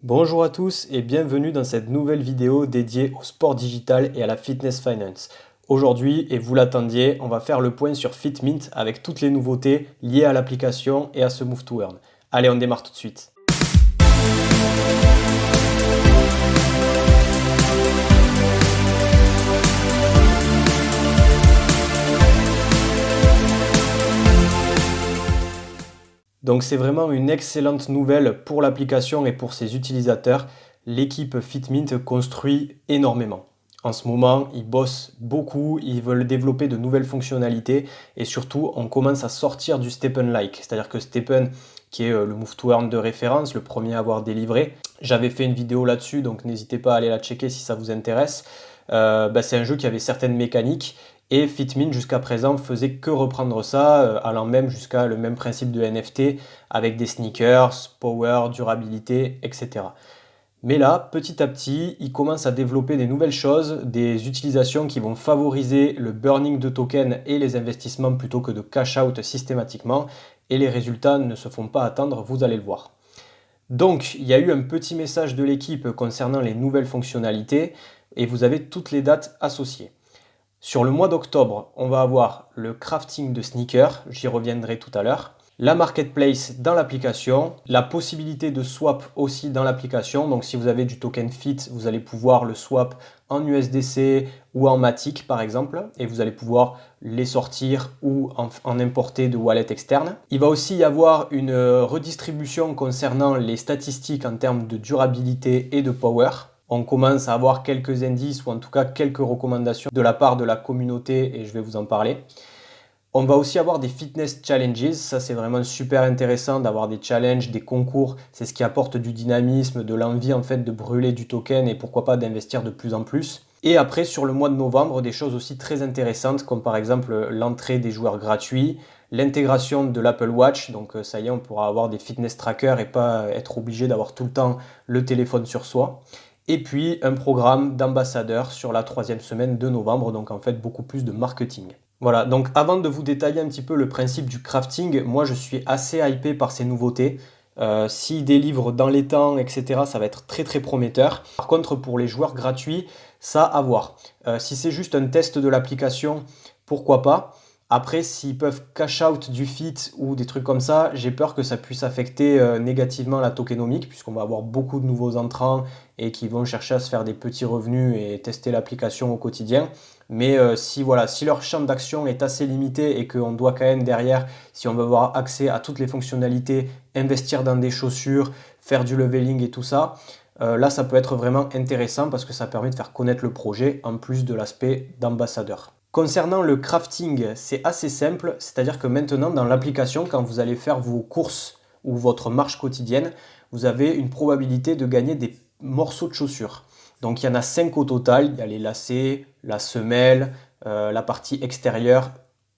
Bonjour à tous et bienvenue dans cette nouvelle vidéo dédiée au sport digital et à la fitness finance. Aujourd'hui, et vous l'attendiez, on va faire le point sur Fitmint avec toutes les nouveautés liées à l'application et à ce Move to Earn. Allez, on démarre tout de suite. Donc c'est vraiment une excellente nouvelle pour l'application et pour ses utilisateurs. L'équipe Fitmint construit énormément. En ce moment, ils bossent beaucoup, ils veulent développer de nouvelles fonctionnalités et surtout, on commence à sortir du Stepn-like. C'est-à-dire que Stepn, qui est le Move to Earn de référence, le premier à avoir délivré, j'avais fait une vidéo là-dessus, donc n'hésitez pas à aller la checker si ça vous intéresse. C'est un jeu qui avait certaines mécaniques et Fitmint jusqu'à présent faisait que reprendre ça, allant même jusqu'à le même principe de NFT avec des sneakers, power, durabilité, etc. Mais là, petit à petit, ils commencent à développer des nouvelles choses, des utilisations qui vont favoriser le burning de tokens et les investissements plutôt que de cash out systématiquement. Et les résultats ne se font pas attendre, vous allez le voir. Donc, il y a eu un petit message de l'équipe concernant les nouvelles fonctionnalités et vous avez toutes les dates associées. Sur le mois d'octobre, on va avoir le crafting de sneakers, j'y reviendrai tout à l'heure. La marketplace dans l'application, la possibilité de swap aussi dans l'application. Donc si vous avez du token FIT, vous allez pouvoir le swap en USDC ou en Matic par exemple, et vous allez pouvoir les sortir ou en importer de wallet externe. Il va aussi y avoir une redistribution concernant les statistiques en termes de durabilité et de power. On commence à avoir quelques indices ou en tout cas quelques recommandations de la part de la communauté et je vais vous en parler. On va aussi avoir des fitness challenges, ça c'est vraiment super intéressant d'avoir des challenges, des concours, c'est ce qui apporte du dynamisme, de l'envie en fait de brûler du token et pourquoi pas d'investir de plus en plus. Et après sur le mois de novembre, des choses aussi très intéressantes comme par exemple l'entrée des joueurs gratuits, l'intégration de l'Apple Watch, donc ça y est on pourra avoir des fitness trackers et pas être obligé d'avoir tout le temps le téléphone sur soi. Et puis un programme d'ambassadeurs sur la 3e semaine de novembre, donc en fait beaucoup plus de marketing. Voilà, donc avant de vous détailler un petit peu le principe du crafting, moi je suis assez hypé par ces nouveautés. S'ils délivrent dans les temps, etc., ça va être très très prometteur. Par contre, pour les joueurs gratuits, ça à voir. Si c'est juste un test de l'application, pourquoi pas. Après, s'ils peuvent cash out du fit ou des trucs comme ça, j'ai peur que ça puisse affecter négativement la tokenomique, puisqu'on va avoir beaucoup de nouveaux entrants et qui vont chercher à se faire des petits revenus et tester l'application au quotidien. Mais si leur champ d'action est assez limité et qu'on doit quand même derrière, si on veut avoir accès à toutes les fonctionnalités, investir dans des chaussures, faire du leveling et tout ça, là ça peut être vraiment intéressant parce que ça permet de faire connaître le projet en plus de l'aspect d'ambassadeur. Concernant le crafting, c'est assez simple, c'est-à-dire que maintenant dans l'application, quand vous allez faire vos courses ou votre marche quotidienne, vous avez une probabilité de gagner des morceaux de chaussures. Donc il y en a 5 au total, il y a les lacets, la semelle, la partie extérieure,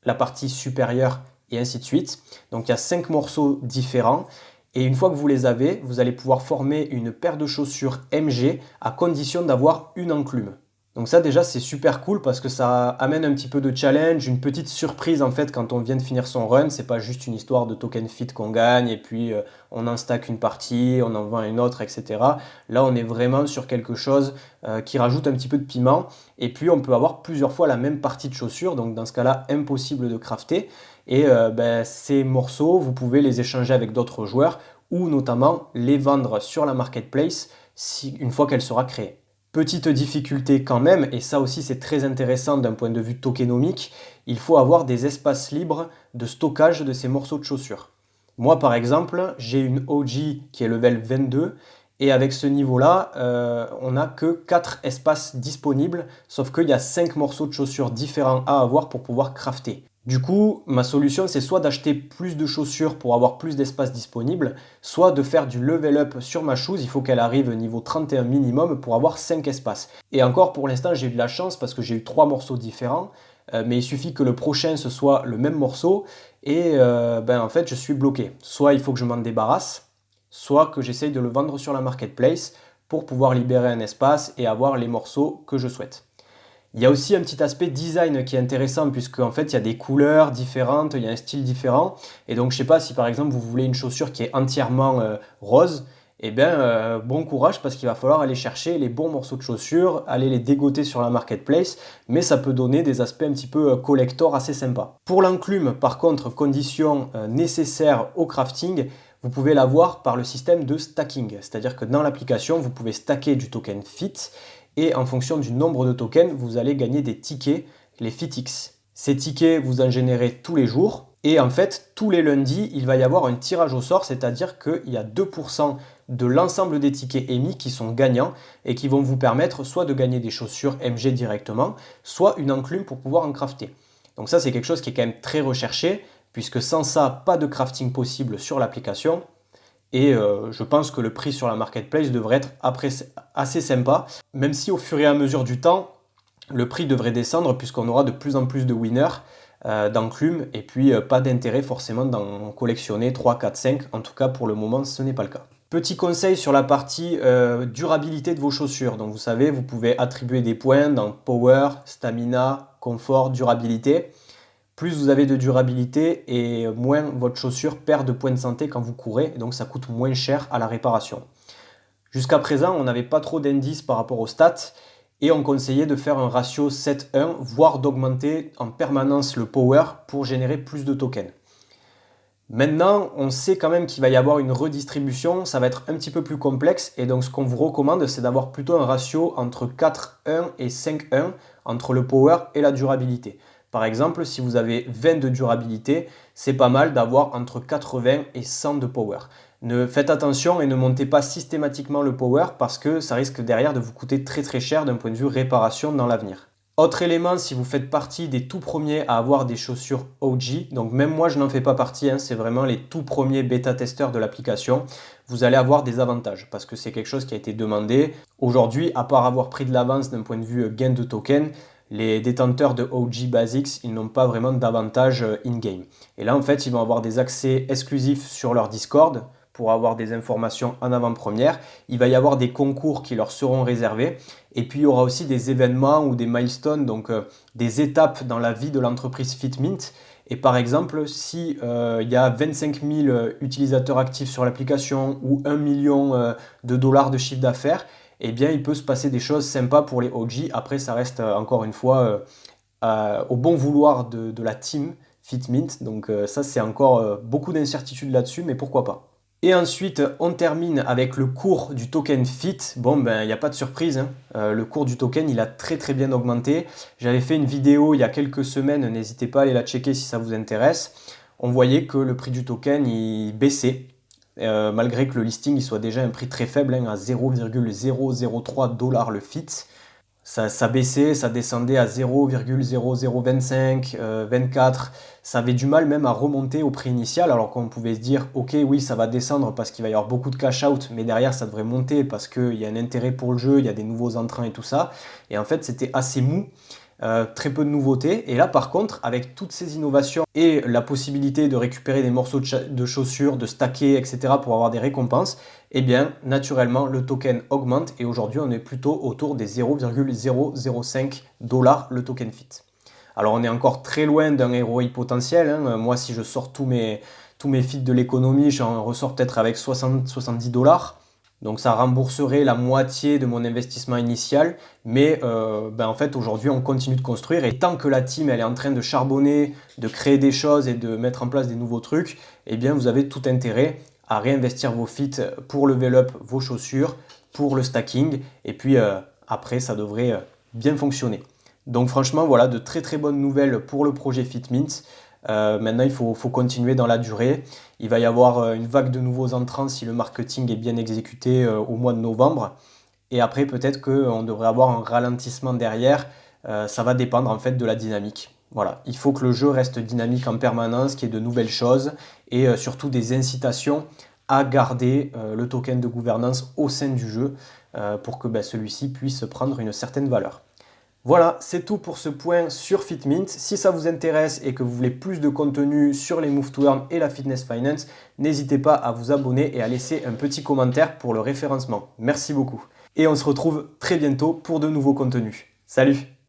la partie supérieure et ainsi de suite. Donc il y a 5 morceaux différents et une fois que vous les avez, vous allez pouvoir former une paire de chaussures MG à condition d'avoir une enclume. Donc ça déjà c'est super cool parce que ça amène un petit peu de challenge, une petite surprise en fait quand on vient de finir son run. C'est pas juste une histoire de token fit qu'on gagne et puis on en stack une partie, on en vend une autre, etc. Là on est vraiment sur quelque chose qui rajoute un petit peu de piment. Et puis on peut avoir plusieurs fois la même partie de chaussure, donc dans ce cas-là impossible de crafter. Et ces morceaux, vous pouvez les échanger avec d'autres joueurs ou notamment les vendre sur la marketplace une fois qu'elle sera créée. Petite difficulté quand même, et ça aussi c'est très intéressant d'un point de vue tokenomique, il faut avoir des espaces libres de stockage de ces morceaux de chaussures. Moi par exemple, j'ai une OG qui est level 22, et avec ce niveau-là, on n'a que 4 espaces disponibles, sauf qu'il y a 5 morceaux de chaussures différents à avoir pour pouvoir crafter. Du coup, ma solution, c'est soit d'acheter plus de chaussures pour avoir plus d'espace disponible, soit de faire du level up sur ma shoes. Il faut qu'elle arrive niveau 31 minimum pour avoir 5 espaces. Et encore, pour l'instant, j'ai eu de la chance parce que j'ai eu 3 morceaux différents. Mais il suffit que le prochain, ce soit le même morceau. Et en fait, je suis bloqué. Soit il faut que je m'en débarrasse, soit que j'essaye de le vendre sur la marketplace pour pouvoir libérer un espace et avoir les morceaux que je souhaite. Il y a aussi un petit aspect design qui est intéressant puisque en fait il y a des couleurs différentes, il y a un style différent et donc je sais pas si par exemple vous voulez une chaussure qui est entièrement rose bon courage parce qu'il va falloir aller chercher les bons morceaux de chaussures, aller les dégoter sur la marketplace, mais ça peut donner des aspects un petit peu collector assez sympas. Pour l'enclume, par contre, condition nécessaire au crafting, vous pouvez l'avoir par le système de stacking, c'est-à-dire que dans l'application, vous pouvez stacker du token FIT et en fonction du nombre de tokens, vous allez gagner des tickets, les FITX. Ces tickets, vous en générez tous les jours. Et en fait, tous les lundis, il va y avoir un tirage au sort, c'est-à-dire qu'il y a 2% de l'ensemble des tickets émis qui sont gagnants et qui vont vous permettre soit de gagner des chaussures MG directement, soit une enclume pour pouvoir en crafter. Donc ça, c'est quelque chose qui est quand même très recherché, puisque sans ça, pas de crafting possible sur l'application. Et je pense que le prix sur la marketplace devrait être assez sympa, même si au fur et à mesure du temps, le prix devrait descendre puisqu'on aura de plus en plus de winners d'enclumes et puis pas d'intérêt forcément d'en collectionner 3, 4, 5. En tout cas, pour le moment, ce n'est pas le cas. Petit conseil sur la partie durabilité de vos chaussures. Donc vous savez, vous pouvez attribuer des points dans Power, Stamina, Confort, Durabilité. Plus vous avez de durabilité et moins votre chaussure perd de points de santé quand vous courez. Et donc ça coûte moins cher à la réparation. Jusqu'à présent, on n'avait pas trop d'indices par rapport aux stats. Et on conseillait de faire un ratio 7-1, voire d'augmenter en permanence le power pour générer plus de tokens. Maintenant, on sait quand même qu'il va y avoir une redistribution, ça va être un petit peu plus complexe, et donc ce qu'on vous recommande, c'est d'avoir plutôt un ratio entre 4-1 et 5-1 entre le power et la durabilité. Par exemple, si vous avez 20 de durabilité, c'est pas mal d'avoir entre 80 et 100 de power. Faites attention et ne montez pas systématiquement le power parce que ça risque derrière de vous coûter très très cher d'un point de vue réparation dans l'avenir. Autre élément, si vous faites partie des tout premiers à avoir des chaussures OG, donc même moi je n'en fais pas partie, c'est vraiment les tout premiers bêta-testeurs de l'application, vous allez avoir des avantages parce que c'est quelque chose qui a été demandé. Aujourd'hui, à part avoir pris de l'avance d'un point de vue gain de token, les détenteurs de OG Basics, ils n'ont pas vraiment d'avantage in-game. Et là, en fait, ils vont avoir des accès exclusifs sur leur Discord pour avoir des informations en avant-première. Il va y avoir des concours qui leur seront réservés. Et puis, il y aura aussi des événements ou des milestones, donc des étapes dans la vie de l'entreprise FitMint. Et par exemple, si il y a 25 000 utilisateurs actifs sur l'application ou 1 million de dollars de chiffre d'affaires, eh bien, il peut se passer des choses sympas pour les OG. Après, ça reste encore une fois au bon vouloir de la team FitMint. Donc ça, c'est encore beaucoup d'incertitudes là-dessus, mais pourquoi pas. Et ensuite, on termine avec le cours du token FIT. Bon, ben, il n'y a pas de surprise, le cours du token, il a très très bien augmenté. J'avais fait une vidéo il y a quelques semaines, n'hésitez pas à aller la checker si ça vous intéresse. On voyait que le prix du token, il baissait. Malgré que le listing il soit déjà un prix très faible, à 0,003 dollars le FIT. Ça baissait, ça descendait à 0,0025, 24. Ça avait du mal même à remonter au prix initial, alors qu'on pouvait se dire, ok, oui, ça va descendre parce qu'il va y avoir beaucoup de cash out, mais derrière, ça devrait monter parce qu'il y a un intérêt pour le jeu, il y a des nouveaux entrants et tout ça. Et en fait, c'était assez mou. Très peu de nouveautés. Et là, par contre, avec toutes ces innovations et la possibilité de récupérer des morceaux de chaussures, de stacker, etc. pour avoir des récompenses, eh bien, naturellement, le token augmente et aujourd'hui, on est plutôt autour des 0,005 dollars le token FIT. Alors, on est encore très loin d'un ROI potentiel. Moi, si je sors tous mes FIT de l'économie, j'en ressors peut-être avec 60-70 dollars. Donc ça rembourserait la moitié de mon investissement initial, mais en fait aujourd'hui on continue de construire et tant que la team elle est en train de charbonner, de créer des choses et de mettre en place des nouveaux trucs, eh bien vous avez tout intérêt à réinvestir vos fits pour level up vos chaussures, pour le stacking et puis après ça devrait bien fonctionner. Donc franchement voilà de très très bonnes nouvelles pour le projet FitMint. Maintenant, il faut continuer dans la durée. Il va y avoir une vague de nouveaux entrants si le marketing est bien exécuté au mois de novembre. Et après, peut-être qu'on devrait avoir un ralentissement derrière. Ça va dépendre en fait de la dynamique. Voilà, il faut que le jeu reste dynamique en permanence, qu'il y ait de nouvelles choses et surtout des incitations à garder le token de gouvernance au sein du jeu pour que celui-ci puisse prendre une certaine valeur. Voilà, c'est tout pour ce point sur FitMint. Si ça vous intéresse et que vous voulez plus de contenu sur les Move to Earn et la Fitness Finance, n'hésitez pas à vous abonner et à laisser un petit commentaire pour le référencement. Merci beaucoup. Et on se retrouve très bientôt pour de nouveaux contenus. Salut!